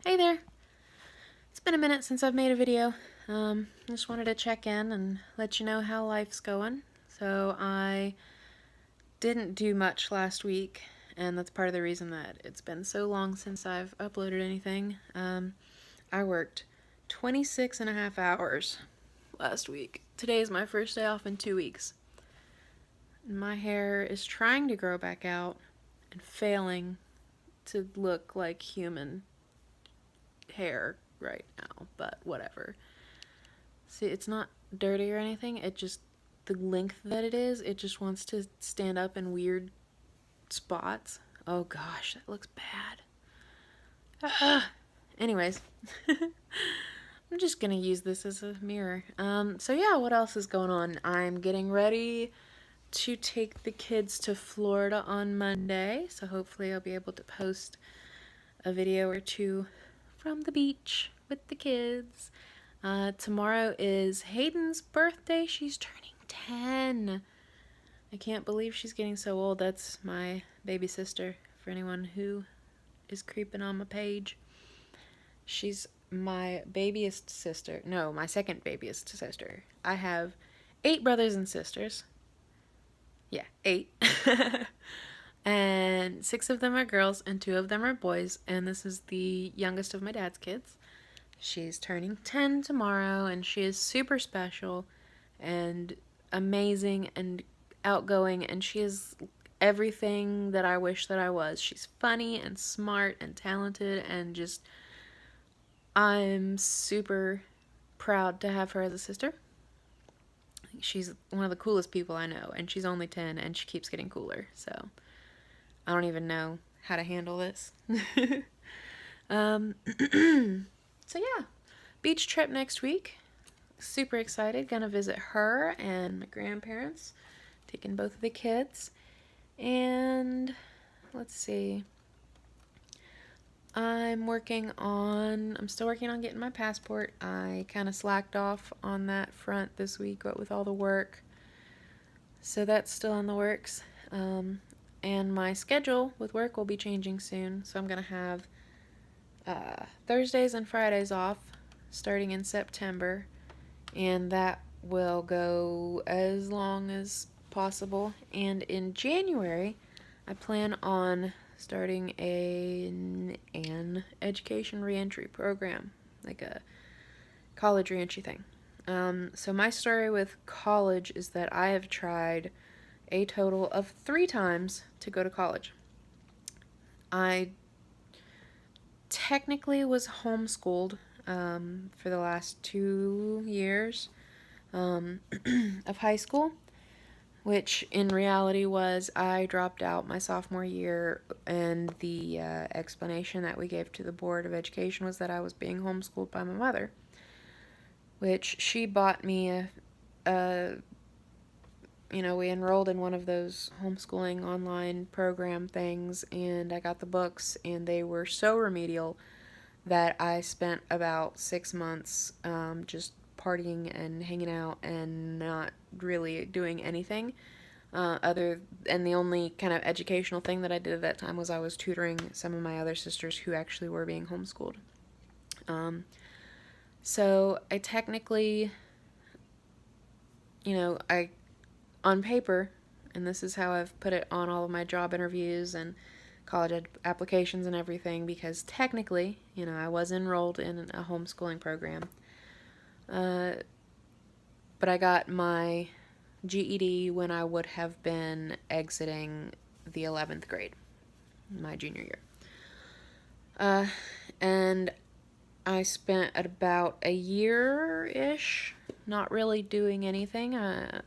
Hey there! It's been a minute since I've made a video. Just wanted to check in and let you know how life's going. So I didn't do much last week, and that's part of the reason that it's been so long since I've uploaded anything. I worked 26 and a half hours last week. Today is my first day off in 2 weeks. My hair is trying to grow back out and failing to look like human hair right now, but whatever. See, it's not dirty or anything. It just, the length that it just wants to stand up in weird spots. Oh gosh, that looks bad. Anyways, I'm just gonna use this as a mirror. So yeah, what else is going on? I'm getting ready to take the kids to Florida on Monday, so hopefully I'll be able to post a video or two from the beach with the kids. Tomorrow is Hayden's birthday. She's turning 10. I can't believe she's getting so old. That's my baby sister, for anyone who is creeping on my page. She's my babyest sister. No, my second babyest sister. I have 8 brothers and sisters. Yeah, 8. And 6 of them are girls and 2 of them are boys. And this is the youngest of my dad's kids. She's turning 10 tomorrow, and she is super special and amazing and outgoing, and she is everything that I wish that I was. She's funny and smart and talented, and just, I'm super proud to have her as a sister. She's one of the coolest people I know, and she's only 10, and she keeps getting cooler, so I don't even know how to handle this. um, So yeah, beach trip next week. Super excited. Gonna visit her and my grandparents. Taking both of the kids. And let's see. I'm still working on getting my passport. I kind of slacked off on that front this week, what with all the work. So that's still in the works. And my schedule with work will be changing soon. So I'm gonna have Thursdays and Fridays off starting in September, and that will go as long as possible. And in January, I plan on starting an education reentry program, like a college reentry thing. So my story with college is that I have tried a total of 3 times to go to college. I technically was homeschooled for the last 2 years of high school, which in reality was I dropped out my sophomore year, and the explanation that we gave to the Board of Education was that I was being homeschooled by my mother, which she bought me we enrolled in one of those homeschooling online program things, and I got the books, and they were so remedial that I spent about 6 months just partying and hanging out and not really doing anything. And the only kind of educational thing that I did at that time was I was tutoring some of my other sisters who actually were being homeschooled. So I technically, I on paper, and this is how I've put it on all of my job interviews and college applications and everything, because technically, I was enrolled in a homeschooling program. But I got my GED when I would have been exiting the 11th grade, my junior year. And I spent about a year-ish not really doing anything. I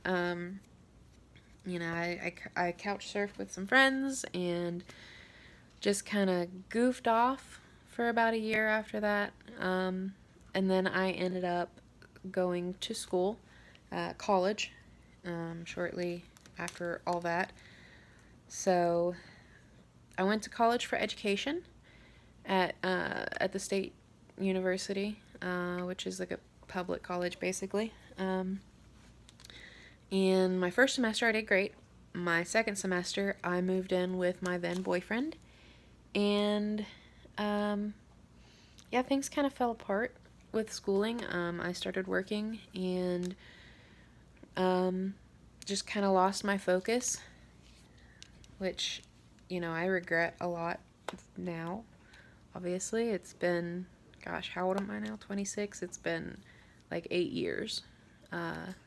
couch surfed with some friends and just kind of goofed off for about a year after that. And then I ended up going to school, college, shortly after all that. So I went to college for education at the state university, which is like a public college basically. In my first semester, I did great. My second semester, I moved in with my then boyfriend, and yeah, things kind of fell apart with schooling. I started working and um, just kind of lost my focus, which, I regret a lot now. Obviously, it's been, gosh, how old am I now? 26. It's been like 8 years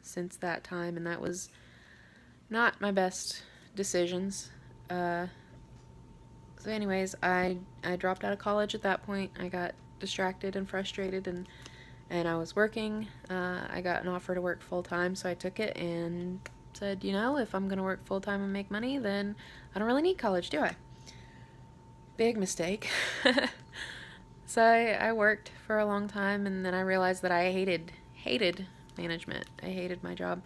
since that time, and that was not my best decisions. So anyways, I dropped out of college at that point. I got distracted and frustrated, and I was working. I got an offer to work full time, so I took it and said, if I'm going to work full time and make money, then I don't really need college, do I? Big mistake. So I worked for a long time, and then I realized that I hated management. I hated my job.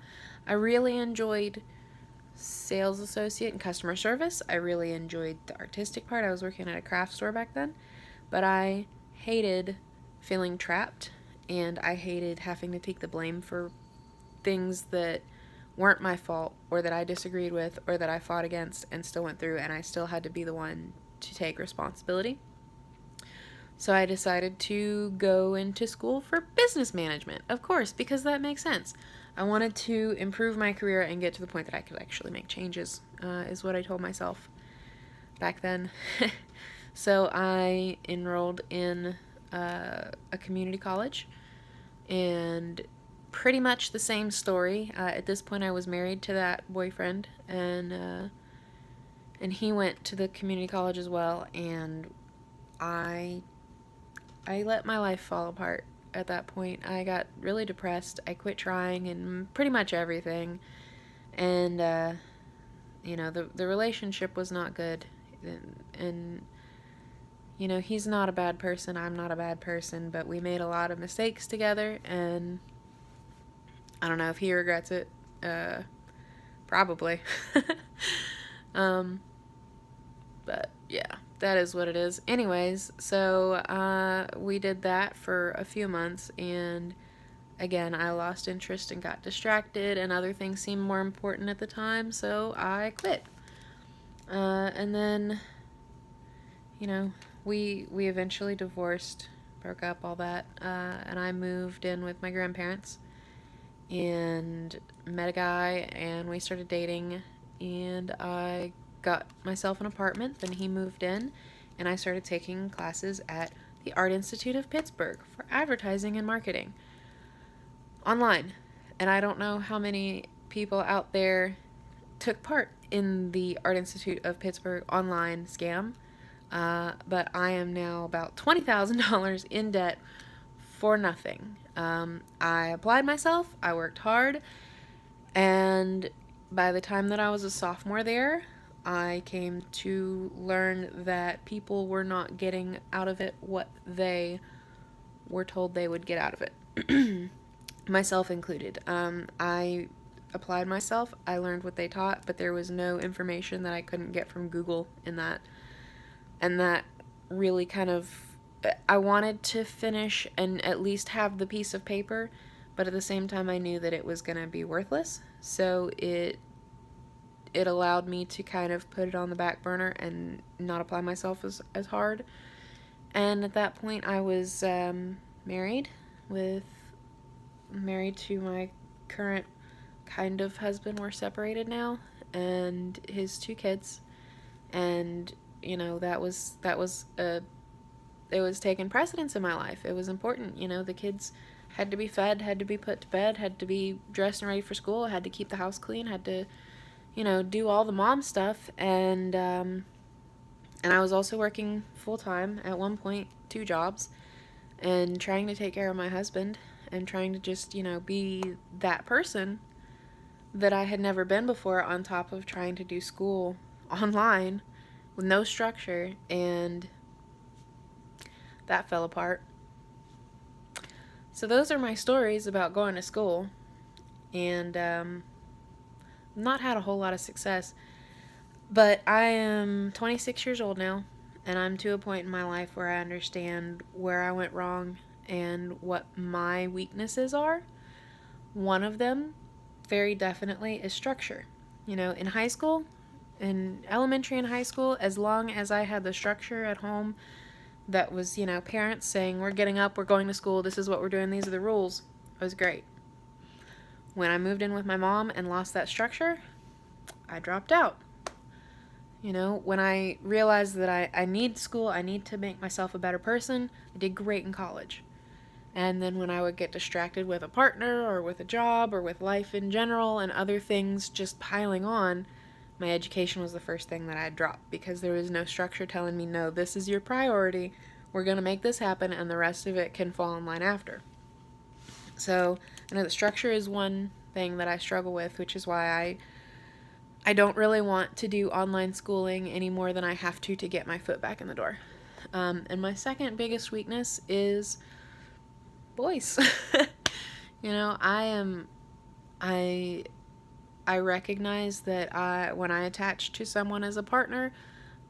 I really enjoyed sales associate and customer service. I really enjoyed the artistic part. I was working at a craft store back then, but I hated feeling trapped, and I hated having to take the blame for things that weren't my fault, or that I disagreed with, or that I fought against and still went through, and I still had to be the one to take responsibility. So I decided to go into school for business management, of course, because that makes sense. I wanted to improve my career and get to the point that I could actually make changes, is what I told myself back then. So I enrolled in a community college, and pretty much the same story. At this point, I was married to that boyfriend, and he went to the community college as well, and I let my life fall apart at that point. I got really depressed. I quit trying and pretty much everything. And, the relationship was not good. And, he's not a bad person. I'm not a bad person. But we made a lot of mistakes together. And I don't know if he regrets it. Probably. But yeah, that is what it is. Anyways, so we did that for a few months, and again, I lost interest and got distracted, and other things seemed more important at the time, so I quit. And then, we eventually divorced, broke up, all that, and I moved in with my grandparents and met a guy, and we started dating, and I got myself an apartment. Then he moved in, and I started taking classes at the Art Institute of Pittsburgh for advertising and marketing online. And I don't know how many people out there took part in the Art Institute of Pittsburgh online scam, but I am now about $20,000 in debt for nothing. I applied myself, I worked hard, and by the time that I was a sophomore there, I came to learn that people were not getting out of it what they were told they would get out of it. Myself included. I applied myself, I learned what they taught, but there was no information that I couldn't get from Google in that. And that really kind of, I wanted to finish and at least have the piece of paper, but at the same time I knew that it was going to be worthless. So it allowed me to kind of put it on the back burner and not apply myself as hard. And at that point, I was married to my current kind of husband. We're separated now, and his 2 kids. And that was it was taking precedence in my life. It was important. The kids had to be fed, had to be put to bed, had to be dressed and ready for school, had to keep the house clean, had to do all the mom stuff, and I was also working full-time at one point, 2 jobs, and trying to take care of my husband, and trying to just, be that person that I had never been before, on top of trying to do school online with no structure, and that fell apart. So those are my stories about going to school, and not had a whole lot of success. But I am 26 years old now, and I'm to a point in my life where I understand where I went wrong and what my weaknesses are. One of them, very definitely, is structure. In high school, in elementary and high school, as long as I had the structure at home that was, parents saying, we're getting up, we're going to school, this is what we're doing, these are the rules, it was great. When I moved in with my mom and lost that structure, I dropped out. When I realized that I need school, I need to make myself a better person, I did great in college. And then when I would get distracted with a partner or with a job or with life in general and other things just piling on, my education was the first thing that I'd drop because there was no structure telling me, no, this is your priority, we're going to make this happen, and the rest of it can fall in line after. So I know the structure is one thing that I struggle with, which is why I don't really want to do online schooling any more than I have to get my foot back in the door. And my second biggest weakness is boys. I recognize that when I attach to someone as a partner,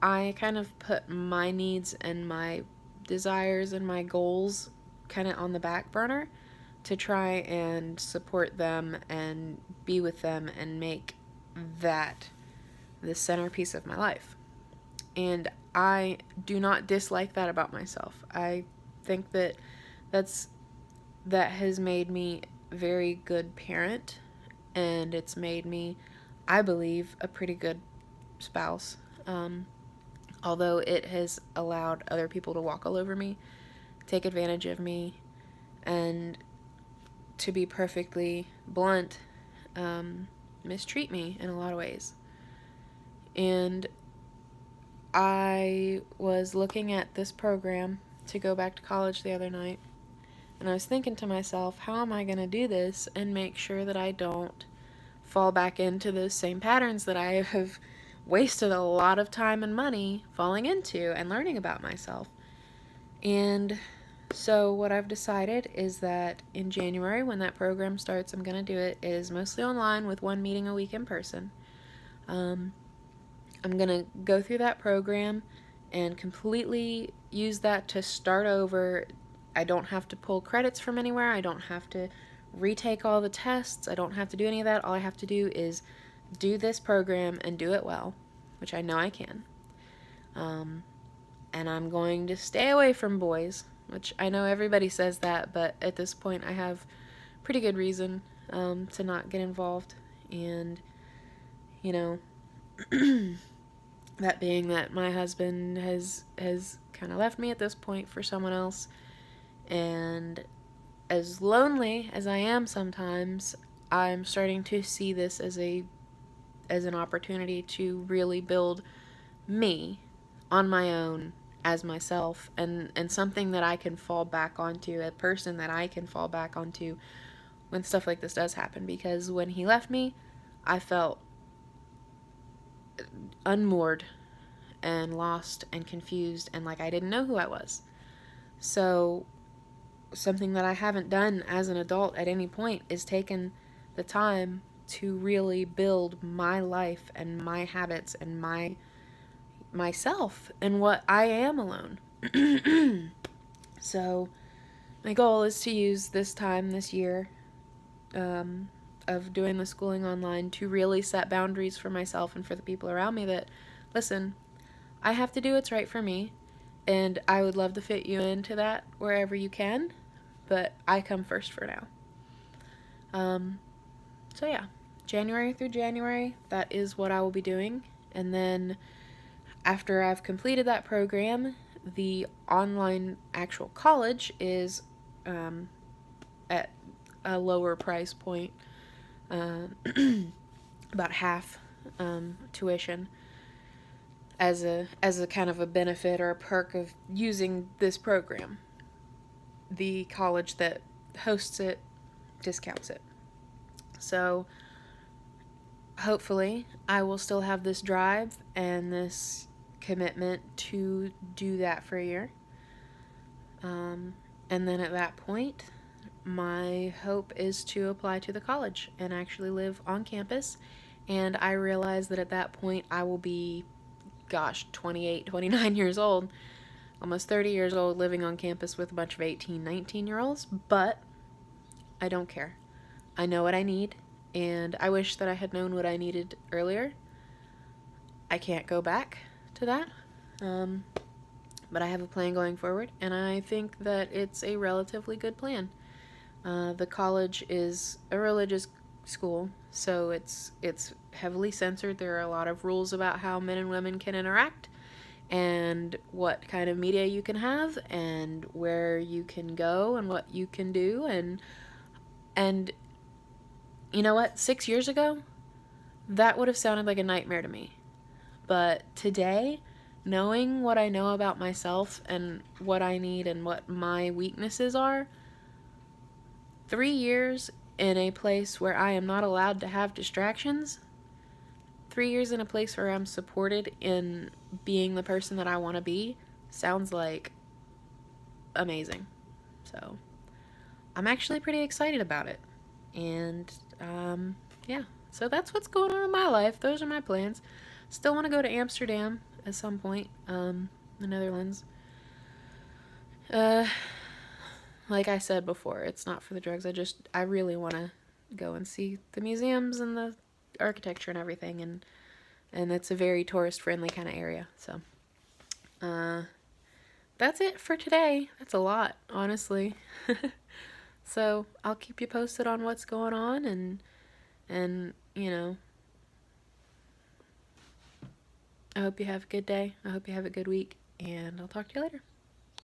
I kind of put my needs and my desires and my goals kind of on the back burner to try and support them and be with them and make that the centerpiece of my life. And I do not dislike that about myself. I think that has made me a very good parent, and it's made me, I believe, a pretty good spouse. Although it has allowed other people to walk all over me, take advantage of me, and to be perfectly blunt, mistreat me in a lot of ways. And I was looking at this program to go back to college the other night, and I was thinking to myself, how am I going to do this and make sure that I don't fall back into those same patterns that I have wasted a lot of time and money falling into and learning about myself. And so what I've decided is that in January, when that program starts, I'm going to do it. It is mostly online with one meeting a week in person. I'm going to go through that program and completely use that to start over. I don't have to pull credits from anywhere. I don't have to retake all the tests. I don't have to do any of that. All I have to do is do this program and do it well, which I know I can. And I'm going to stay away from boys, which I know everybody says that, but at this point I have pretty good reason to not get involved. And, that being that my husband has kind of left me at this point for someone else. And as lonely as I am sometimes, I'm starting to see this as an opportunity to really build me on my own as myself, and something that I can fall back onto, a person that I can fall back onto when stuff like this does happen. Because when he left me, I felt unmoored and lost and confused and like I didn't know who I was. So something that I haven't done as an adult at any point is taken the time to really build my life and my habits and myself and what I am alone. So my goal is to use this time this year of doing the schooling online to really set boundaries for myself and for the people around me that, listen, I have to do what's right for me, and I would love to fit you into that wherever you can, but I come first for now. So yeah, January through January, that is what I will be doing. And then after I've completed that program, the online actual college is at a lower price point, about half tuition, as a kind of a benefit or a perk of using this program. The college that hosts it discounts it. So hopefully I will still have this drive and this commitment to do that for a year. And then at that point, my hope is to apply to the college and actually live on campus. And I realize that at that point I will be, 28, 29 years old, almost 30 years old, living on campus with a bunch of 18, 19-year-olds, but I don't care. I know what I need, and I wish that I had known what I needed earlier. I can't go back to that, But I have a plan going forward, and I think that it's a relatively good plan. The college is a religious school, so it's heavily censored. There are a lot of rules about how men and women can interact, and what kind of media you can have, and where you can go, and what you can do, and you know what? 6 years ago, that would have sounded like a nightmare to me. But today, knowing what I know about myself and what I need and what my weaknesses are, 3 years in a place where I am not allowed to have distractions, 3 years in a place where I'm supported in being the person that I want to be, sounds like amazing. So I'm actually pretty excited about it. And yeah, so that's what's going on in my life. Those are my plans. Still want to go to Amsterdam at some point, the Netherlands. Uh, like I said before, it's not for the drugs. I really want to go and see the museums and the architecture and everything, and it's a very tourist friendly kind of area. So, that's it for today. That's a lot, honestly. So I'll keep you posted on what's going on, and I hope you have a good day. I hope you have a good week, and I'll talk to you later.